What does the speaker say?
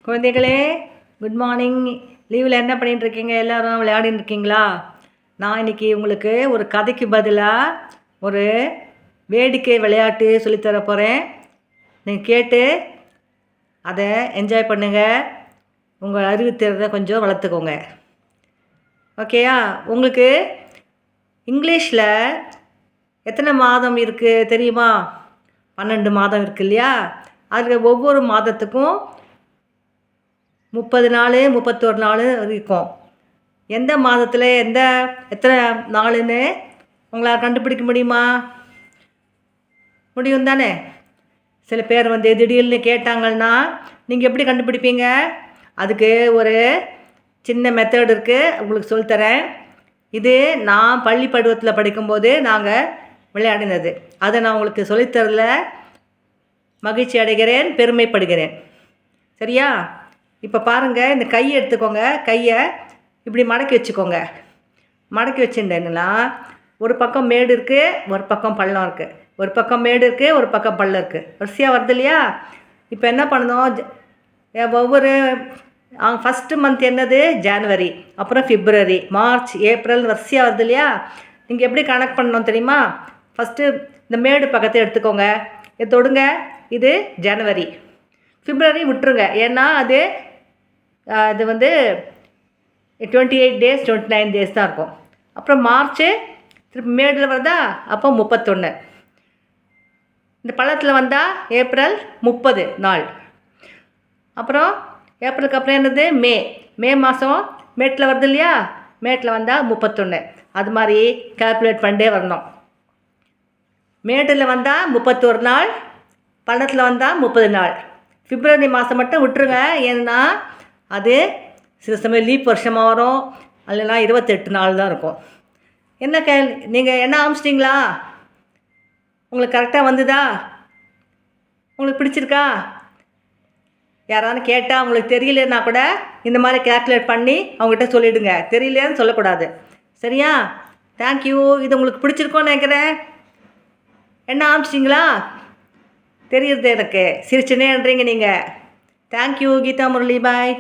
குழந்தைகளே, good morning. லீவில் என்ன பண்ணிட்டு இருக்கீங்க? எல்லோரும் விளையாடின்னு இருக்கீங்களா? நான் இன்றைக்கி உங்களுக்கு ஒரு கதைக்கு பதிலாக ஒரு வேடிக்கை விளையாட்டு சொல்லித்தர போகிறேன். நீங்கள் கேட்டு அதை என்ஜாய் பண்ணுங்கள். உங்கள் அறிவுத்திறனை கொஞ்சம் வளர்த்துக்கோங்க. ஓகேயா? உங்களுக்கு இங்கிலீஷில் எத்தனை மாதம் இருக்குது தெரியுமா? 12 மாதம் இருக்குது இல்லையா? அதில் ஒவ்வொரு மாதத்துக்கும் 30 நாள் 31 நாள் இருக்கும். எந்த மாதத்தில் எத்தனை நாளுன்னு உங்களால் கண்டுபிடிக்க முடியுமா? முடியும் தானே? சில பேர் திடீர்னு கேட்டாங்கன்னா நீங்கள் எப்படி கண்டுபிடிப்பீங்க? அதுக்கு ஒரு சின்ன மெத்தட் இருக்குது, உங்களுக்கு சொல்லித்தரேன். இது நான் பள்ளி பருவத்தில் படிக்கும்போது நாங்கள் விளையாடினது. அதை நான் உங்களுக்கு சொல்லித்தரல மகிழ்ச்சி அடைகிறேன், பெருமைப்படுகிறேன். சரியா? இப்போ பாருங்கள், இந்த கையை எடுத்துக்கோங்க. கையை இப்படி மடக்கி வச்சுக்கோங்க. மடக்கி வச்சுட்டேன்னா ஒரு பக்கம் மேடு இருக்குது, ஒரு பக்கம் பள்ளம் இருக்குது. ஒரு பக்கம் மேடு இருக்குது, ஒரு பக்கம் பள்ளம் இருக்குது. வரிசையாக வருது இல்லையா? இப்போ என்ன பண்ணணும்? ஒவ்வொரு ஃபஸ்ட்டு மந்த் என்னது? ஜனவரி, அப்புறம் பிப்ரவரி, மார்ச், ஏப்ரல் வரிசையாக வருது இல்லையா? நீங்கள் எப்படி கனெக்ட் பண்ணணும் தெரியுமா? ஃபஸ்ட்டு இந்த மேடு பக்கத்தை எடுத்துக்கோங்க. இதை தொடுங்க. இது ஜனவரி. பிப்ரவரி விட்டுருங்க, ஏன்னா அது 28 டேஸ் 29 டேஸ் தான் இருக்கும். அப்புறம் மார்ச்சு திருப்பி மேடில் வருதா, அப்போ 31. இந்த பள்ளத்தில் வந்தால் ஏப்ரல் 30 நாள். அப்புறம் ஏப்ரலுக்கு அப்புறம் என்னது? மே மாதம் மேட்டில் வருது இல்லையா? மேட்டில் வந்தால் 31. அது மாதிரி கால்குலேட் பண்ணிட்டே வரணும். மேட்டில் வந்தால் 31 நாள், பள்ளத்தில் வந்தால் 30 நாள். பிப்ரவரி மாதம் மட்டும் விட்டுருங்க, ஏன்னா அது சில சமயம் லீப் வருஷமாக வரும், இல்லைனா 28 நாள் தான் இருக்கும். நீங்கள் என்ன ஆரம்பிச்சிட்டிங்களா? உங்களுக்கு கரெக்டாக வந்துதா? உங்களுக்கு பிடிச்சிருக்கா? யாராவது கேட்டால் உங்களுக்கு தெரியலன்னா கூட இந்த மாதிரி கேல்குலேட் பண்ணி அவங்ககிட்ட சொல்லிவிடுங்க. தெரியலேன்னு சொல்லக்கூடாது. சரியா? தேங்க்யூ. இது உங்களுக்கு பிடிச்சிருக்கோன்னு நினைக்கிறேன். என்ன ஆரம்பிச்சிட்டிங்களா? தெரியுது எனக்கு. சிரிச்சுனேன்றீங்க நீங்கள். தேங்க்யூ கீதா முரளி. பாய்.